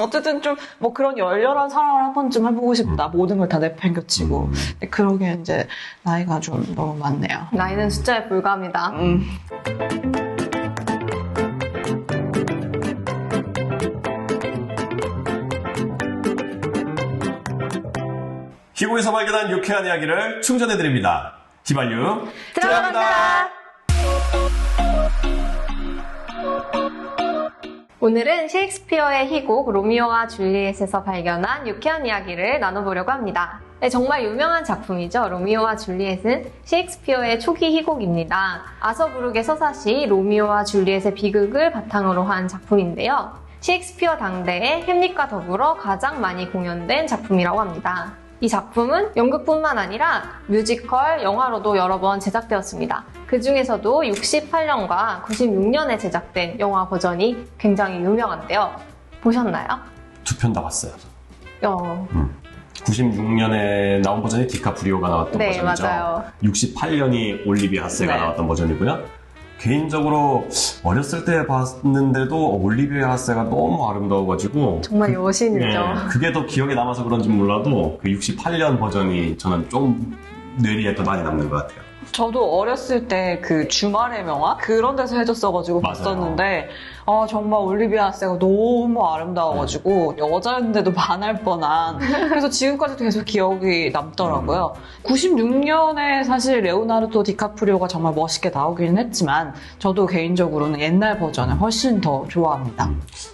어쨌든 좀 뭐 그런 열렬한 사랑을 한 번쯤 해보고 싶다. 모든 걸 다 내팽겨치고. 근데 그러기엔 이제 나이가 좀 너무 많네요. 나이는 숫자에 불과합니다. 희곡에서 발견한 유쾌한 이야기를 충전해드립니다. 휘발유 들어간다! 오늘은 셰익스피어의 희곡 로미오와 줄리엣에서 발견한 유쾌한 이야기를 나눠보려고 합니다. 네, 정말 유명한 작품이죠. 로미오와 줄리엣은 셰익스피어의 초기 희곡입니다. 아서부룩의 서사시 로미오와 줄리엣의 비극을 바탕으로 한 작품인데요. 셰익스피어 당대에 햄릿과 더불어 가장 많이 공연된 작품이라고 합니다. 이 작품은 연극뿐만 아니라 뮤지컬, 영화로도 여러 번 제작되었습니다. 그 중에서도 68년과 96년에 제작된 영화 버전이 굉장히 유명한데요. 보셨나요? 두 편 다 봤어요. 96년에 나온 버전이 디카프리오가 나왔던 네, 버전이죠. 맞아요. 68년이 올리비아 하세가 네. 나왔던 버전이고요. 개인적으로 어렸을 때 봤는데도 올리비아 하세가 너무 아름다워가지고 정말 여신이죠. 그게 더 기억에 남아서 그런지 몰라도 그 68년 버전이 저는 좀 뇌리에 더 많이 남는 것 같아요. 저도 어렸을 때 그 주말의 명화? 그런 데서 해줬어가지고 맞아요. 봤었는데, 정말 올리비아 하세가 너무 아름다워가지고, 여자였는데도 반할 뻔한. 그래서 지금까지도 계속 기억이 남더라고요. 96년에 사실 레오나르도 디카프리오가 정말 멋있게 나오기는 했지만, 저도 개인적으로는 옛날 버전을 훨씬 더 좋아합니다.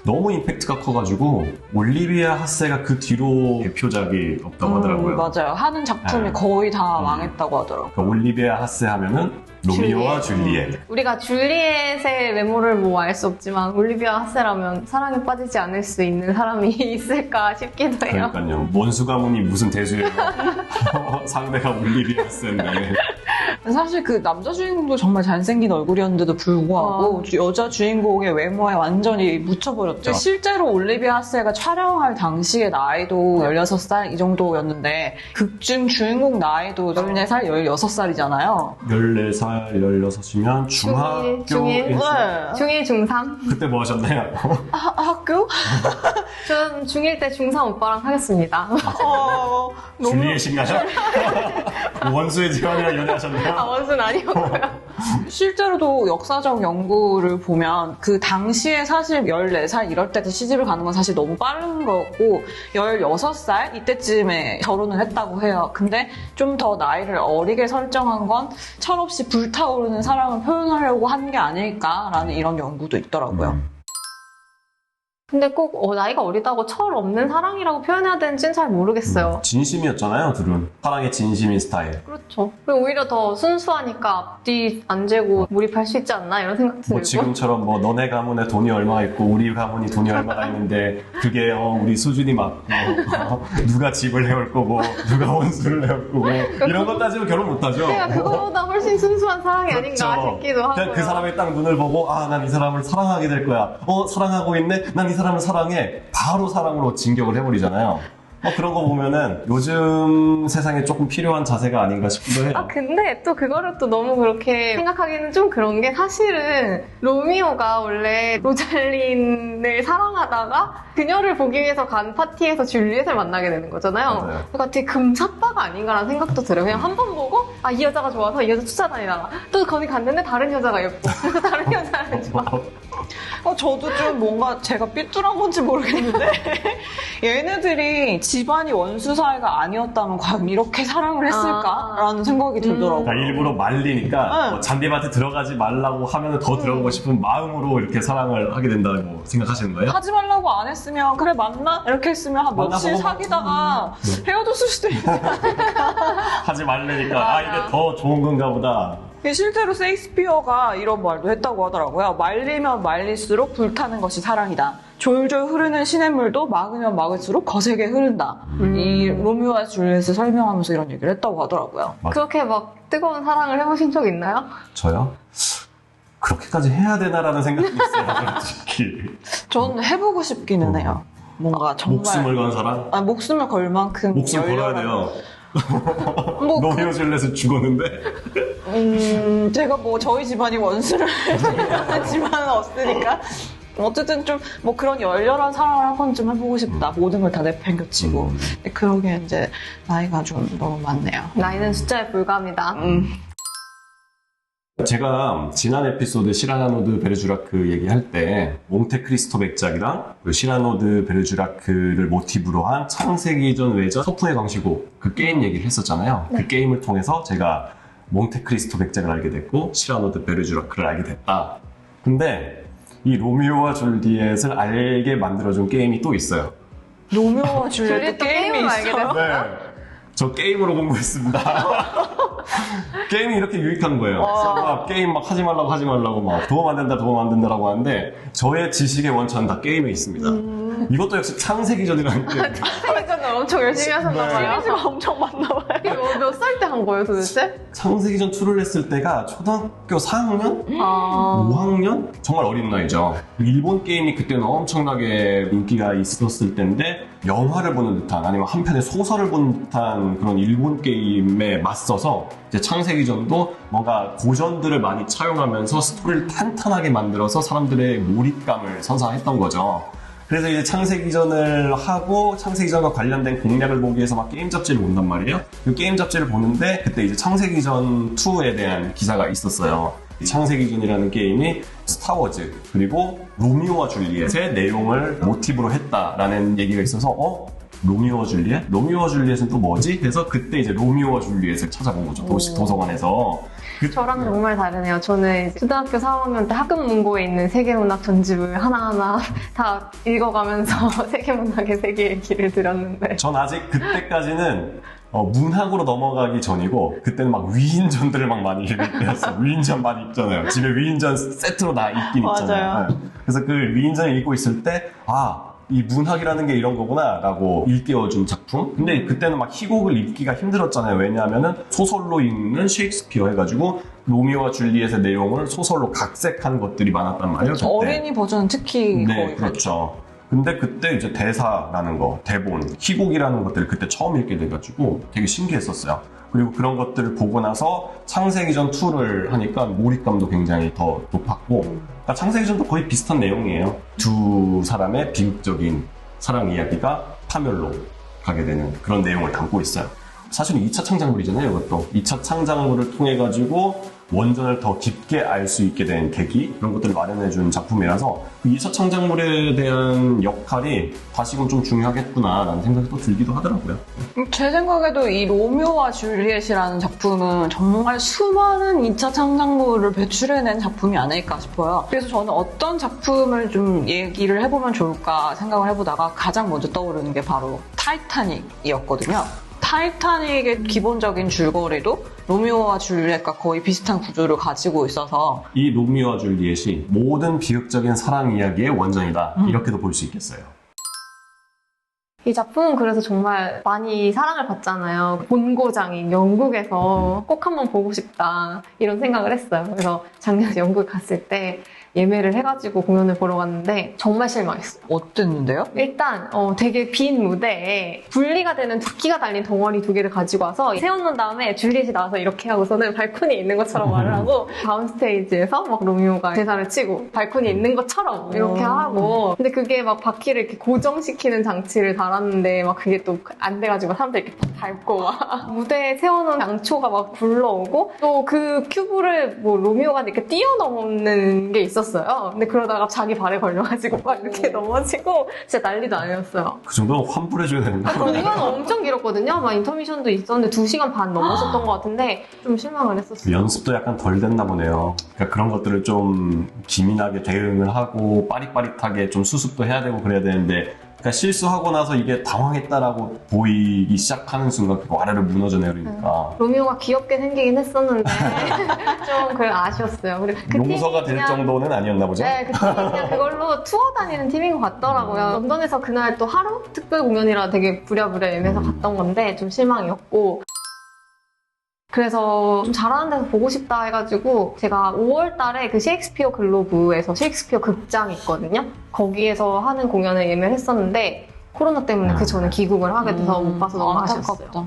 너무 임팩트가 커가지고 올리비아 하세가 그 뒤로 대표작이 없다고 하더라고요. 맞아요. 하는 작품이 네. 거의 다 망했다고 하더라고요. 그러니까 올리비아 하세 하면은 로미오와 줄리엣. 우리가 줄리엣의 외모를 뭐 알 수 없지만 올리비아 하세라면 사랑에 빠지지 않을 수 있는 사람이 있을까 싶기도 해요. 그러니까요. 원수 가문이 무슨 대수예요. 상대가 올리비아 하세인데. 사실 그 남자 주인공도 정말 잘생긴 얼굴이었는데도 불구하고 여자 주인공의 외모에 완전히 묻혀버렸죠. 실제로 올리비아 하세가 촬영할 당시의 나이도 16살 이 정도였는데 극중 주인공 나이도 14살, 16살이잖아요. 14살, 16이면 중학교 중1, 네. 중1, 중3? 그때 뭐 하셨나요? 학교? 전 중1 때 중3 오빠랑 사귀었습니다. 줄리엣인가요? 원수의 지원이랑 연애하셨나요? 원수는 아니었고요. 실제로도 역사적 연구를 보면 그 당시에 사실 14살 이럴 때도 시집을 가는 건 사실 너무 빠른 거였고 16살 이때쯤에 결혼을 했다고 해요. 근데 좀 더 나이를 어리게 설정한 건 철없이 불타오르는 사랑을 표현하려고 한 게 아닐까라는 이런 연구도 있더라고요. 근데 꼭 나이가 어리다고 철 없는 사랑이라고 표현해야 되는지는 잘 모르겠어요. 진심이었잖아요, 둘은. 사랑의 진심인 스타일. 그렇죠. 그리고 오히려 더 순수하니까 앞뒤 안 재고 몰입할 수 있지 않나 이런 생각 들고. 뭐 지금처럼 뭐 너네 가문에 돈이 얼마가 있고 우리 가문이 돈이 얼마가 있는데 그게 우리 수준이 맞고 누가 집을 해올 거고 누가 원수를 해올 거고 이런 거 따지면 결혼 못하죠. 제가 그거보다 훨씬 순수한 사랑이 아닌가 그렇죠. 싶기도 하고요. 그냥 그 사람의 딱 눈을 보고 난 이 사람을 사랑하게 될 거야. 사랑하고 있네? 난 이 사람을 사랑해. 바로 사랑으로 진격을 해버리잖아요. 그런 거 보면은 요즘 세상에 조금 필요한 자세가 아닌가 싶기도 해요. 근데 또 그거를 또 너무 그렇게 생각하기는 좀 그런 게 사실은 로미오가 원래 로잘린을 사랑하다가 그녀를 보기 위해서 간 파티에서 줄리엣을 만나게 되는 거잖아요. 맞아요. 그러니까 되게 금사빠가 아닌가라는 생각도 들어요. 그냥 한 번 보고 이 여자가 좋아서 이 여자 쫓아다니다가 또 거기 갔는데 다른 여자가 예뻐. 그래서 다른 여자를 좋아. 저도 좀 뭔가 제가 삐뚤한 건지 모르겠는데 얘네들이 집안이 원수 사이가 아니었다면 과연 이렇게 사랑을 했을까라는 생각이 들더라고요. 그러니까 일부러 말리니까 잔디밭에 들어가지 말라고 하면 더 들어가고 싶은 마음으로 이렇게 사랑을 하게 된다고 생각하시는 거예요? 하지 말라고 안 했으면 그래 만나? 이렇게 했으면 한 며칠 사귀다가 헤어졌을 수도 있으니까 하지 말래니까 이게 더 좋은 건가 보다. 실제로 셰익스피어가 이런 말도 했다고 하더라고요. 말리면 말릴수록 불타는 것이 사랑이다. 졸졸 흐르는 시냇물도 막으면 막을수록 거세게 흐른다. 이 로미오와 줄리엣을 설명하면서 이런 얘기를 했다고 하더라고요. 그렇게 막 뜨거운 사랑을 해보신 적 있나요? 저요? 그렇게까지 해야 되나라는 생각이 있어요, 솔직히. 전 해보고 싶기는 해요. 뭔가 정말 목숨을 건 사람? 목숨을 걸 만큼 목숨 걸어야 돼요. 뭐 로미오 줄리엣은 죽었는데. 제가 뭐 저희 집안이 원수를 집안은 없으니까 어쨌든 좀 뭐 그런 열렬한 사랑을 한 번쯤 해보고 싶다. 모든 걸 다 내팽겨치고. 근데 그러기에 이제 나이가 좀 너무 많네요. 나이는 숫자에 불과합니다. 제가 지난 에피소드 시라노드 베르주라크 얘기할 때 몽테크리스토 백작이랑 그 시라노드 베르주라크를 모티브로 한 창세기전 외전 소풍의 광시곡 그 게임 얘기를 했었잖아요. 그 게임을 통해서 제가 몽테크리스토 백작을 알게 됐고 시라노드 베르주라크를 알게 됐다. 근데 이 로미오와 줄리엣을 알게 만들어준 게임이 또 있어요. 로미오와 줄리엣 또 게임이 게임을 알게 있어요? 됐어요? 네. 저 게임으로 공부했습니다. 게임이 이렇게 유익한 거예요. 그래서 막 게임 막 하지 말라고 막 도움 안 된다라고 하는데 저의 지식의 원천은 다 게임에 있습니다. 이것도 역시 창세기전이라는 게임. 창세기전을 엄청 열심히 하셨나봐요. 시리즈가 엄청 많나봐요. 몇 살 때 한 거예요, 도대체? 창세기전 2를 했을 때가 초등학교 4학년? 아. 5학년? 정말 어린 나이죠. 일본 게임이 그때는 엄청나게 인기가 있었을 때인데 영화를 보는 듯한 아니면 한 편의 소설을 보는 듯한 그런 일본 게임에 맞서서 이제 창세기전도 뭔가 고전들을 많이 차용하면서 스토리를 탄탄하게 만들어서 사람들의 몰입감을 선사했던 거죠. 그래서 이제 창세기전을 하고 창세기전과 관련된 공략을 보기 위해서 막 게임 잡지를 본단 말이에요. 이 게임 잡지를 보는데 그때 이제 창세기전 2에 대한 기사가 있었어요. 이 창세기전이라는 게임이 스타워즈 그리고 로미오와 줄리엣의 내용을 모티브로 했다라는 얘기가 있어서 로미오와 줄리엣? 로미오와 줄리엣은 또 뭐지? 그래서 그때 이제 로미오와 줄리엣을 찾아본 거죠. 도서관에서. 저랑 정말 다르네요. 저는 이제 초등학교 4학년 때 학급 문고에 있는 세계문학 전집을 하나하나 다 읽어가면서 세계문학의 세계의 길을 들였는데 전 아직 그때까지는 문학으로 넘어가기 전이고 그때는 막 위인전들을 막 많이 읽을 때였어요. 위인전 많이 읽잖아요. 집에 위인전 세트로 다 있긴 있잖아요. 맞아요. 네. 그래서 그 위인전을 읽고 있을 때 이 문학이라는 게 이런 거구나 라고 일깨워준 작품. 근데 그때는 막 희곡을 읽기가 힘들었잖아요. 왜냐하면은 소설로 읽는 셰익스피어 해가지고 로미오와 줄리엣의 내용을 소설로 각색한 것들이 많았단 말이에요. 그때. 어린이 버전은 특히 네, 거의 그렇죠. 근데 그때 이제 대사라는 거, 대본, 희곡이라는 것들을 그때 처음 읽게 돼가지고 되게 신기했었어요. 그리고 그런 것들을 보고 나서 창세기전 2를 하니까 몰입감도 굉장히 더 높았고, 그러니까 창세기전도 거의 비슷한 내용이에요. 두 사람의 비극적인 사랑 이야기가 파멸로 가게 되는 그런 내용을 담고 있어요. 사실은 2차 창작물이잖아요, 이것도. 2차 창작물을 통해가지고 원전을 더 깊게 알 수 있게 된 계기, 그런 것들을 마련해준 작품이라서 그 2차 창작물에 대한 역할이 다시금 좀 중요하겠구나라는 생각이 또 들기도 하더라고요. 제 생각에도 이 로미오와 줄리엣이라는 작품은 정말 수많은 2차 창작물을 배출해낸 작품이 아닐까 싶어요. 그래서 저는 어떤 작품을 좀 얘기를 해보면 좋을까 생각을 해보다가 가장 먼저 떠오르는 게 바로 타이타닉이었거든요. 타이타닉의 기본적인 줄거리도 로미오와 줄리엣과 거의 비슷한 구조를 가지고 있어서 이 로미오와 줄리엣이 모든 비극적인 사랑 이야기의 원전이다. 이렇게도 볼 수 있겠어요. 이 작품은 그래서 정말 많이 사랑을 받잖아요. 본고장인 영국에서 꼭 한번 보고 싶다 이런 생각을 했어요. 그래서 작년에 영국 갔을 때 예매를 해가지고 공연을 보러 갔는데 정말 실망했어요. 어땠는데요? 일단 되게 빈 무대에 분리가 되는 두끼가 달린 덩어리 2개를 가지고 와서 세워놓은 다음에 줄리엣이 나와서 이렇게 하고서는 발코니에 있는 것처럼 말을 하고 다운 스테이지에서 막 로미오가 대사를 치고 발코니에 있는 것처럼 이렇게 하고 근데 그게 막 바퀴를 이렇게 고정시키는 장치를 달았는데 막 그게 또 안 돼가지고 사람들이 이렇게 밟고 막 무대에 세워놓은 양초가 막 굴러오고 또 그 큐브를 뭐 로미오가 이렇게 뛰어넘는 게 있었어요. 근데 그러다가 자기 발에 걸려가지고 막 이렇게 넘어지고 진짜 난리도 아니었어요. 그 정도는 환불해줘야 되는 거예요. 공연 엄청 길었거든요. 막 인터미션도 있었는데 2시간 반 넘었었던 것 같은데 좀 실망을 했었어요. 연습도 약간 덜 됐나 보네요. 그러니까 그런 것들을 좀 기민하게 대응을 하고 빠릿빠릿하게 좀 수습도 해야 되고 그래야 되는데 그러니까 실수하고 나서 이게 당황했다라고 보이기 시작하는 순간 그거 아래로 무너져 내리니까 로미오가 귀엽게 생기긴 했었는데 좀 그래 아쉬웠어요. 그리고 그 용서가 팀이 될 그냥- 정도는 아니었나 보죠? 네, 그 팀이 그냥 그걸로 투어 다니는 팀인 것 같더라고요. 런던에서 그날 또 하루 특별 공연이라 되게 부랴부랴 예매해서 갔던 건데 좀 실망이었고 그래서 좀 잘하는 데서 보고 싶다 해가지고 제가 5월 달에 그 셰익스피어 글로브에서 셰익스피어 극장이 있거든요. 거기에서 하는 공연을 예매를 했었는데 코로나 때문에 그 전에 귀국을 하게 돼서 못 봐서 너무 아쉬웠어요. 안타깝다.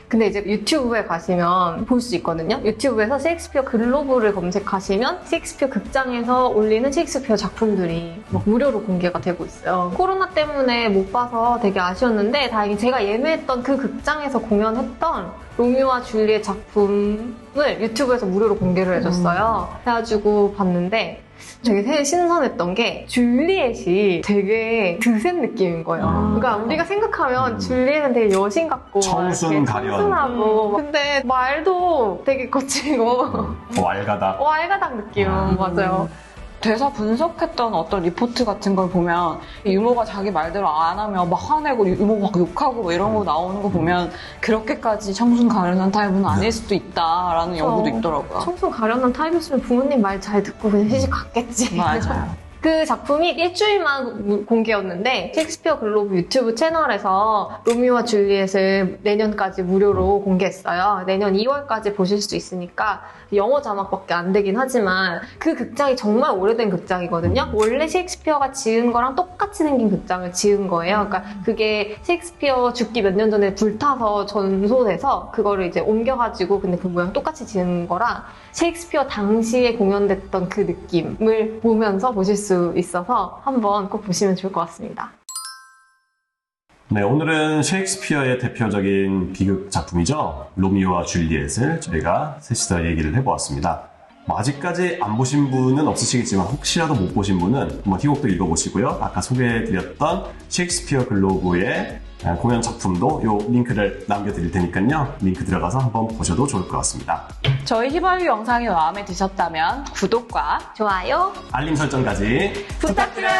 근데 이제 유튜브에 가시면 볼 수 있거든요. 유튜브에서 셰익스피어 글로브를 검색하시면 셰익스피어 극장에서 올리는 셰익스피어 작품들이 막 무료로 공개가 되고 있어요. 코로나 때문에 못 봐서 되게 아쉬웠는데 다행히 제가 예매했던 그 극장에서 공연했던 로미오와 줄리엣 작품을 유튜브에서 무료로 공개를 해줬어요. 그래가지고 봤는데 되게 신선했던 게 줄리엣이 되게 드센 느낌인 거예요. 그러니까 우리가 생각하면 줄리엣은 되게 여신 같고 청순 가련. 청순하고 근데 말도 되게 거치고 왈가닥. 왈가닥 느낌 맞아요. 대사 분석했던 어떤 리포트 같은 걸 보면 유모가 자기 말대로 안 하면 막 화내고 유모가 막 욕하고 뭐 이런 거 나오는 거 보면 그렇게까지 청순 가련한 타입은 아닐 수도 있다라는 연구도 있더라고요. 청순 가련한 타입이었으면 부모님 말 잘 듣고 그냥 시집 갔겠지. 맞아요. 그 작품이 일주일만 공개였는데 셰익스피어 글로브 유튜브 채널에서 로미오와 줄리엣을 내년까지 무료로 공개했어요. 내년 2월까지 보실 수 있으니까 영어 자막밖에 안 되긴 하지만 그 극장이 정말 오래된 극장이거든요. 원래 셰익스피어가 지은 거랑 똑같이 생긴 극장을 지은 거예요. 그러니까 그게 셰익스피어 죽기 몇 년 전에 불타서 전소돼서 그거를 이제 옮겨가지고 근데 그 모양 똑같이 지은 거라 셰익스피어 당시에 공연됐던 그 느낌을 보면서 보실 수 있어서 한번 꼭 보시면 좋을 것 같습니다. 네, 오늘은 셰익스피어의 대표적인 비극 작품이죠. 로미오와 줄리엣을 저희가 셋이서 얘기를 해보았습니다. 뭐 아직까지 안 보신 분은 없으시겠지만 혹시라도 못 보신 분은 한번 희곡도 읽어보시고요. 아까 소개해드렸던 셰익스피어 글로브의 공연 작품도 요 링크를 남겨드릴 테니까요. 링크 들어가서 한번 보셔도 좋을 것 같습니다. 저희 휘발유 영상이 마음에 드셨다면 구독과 좋아요 알림 설정까지 부탁드려요.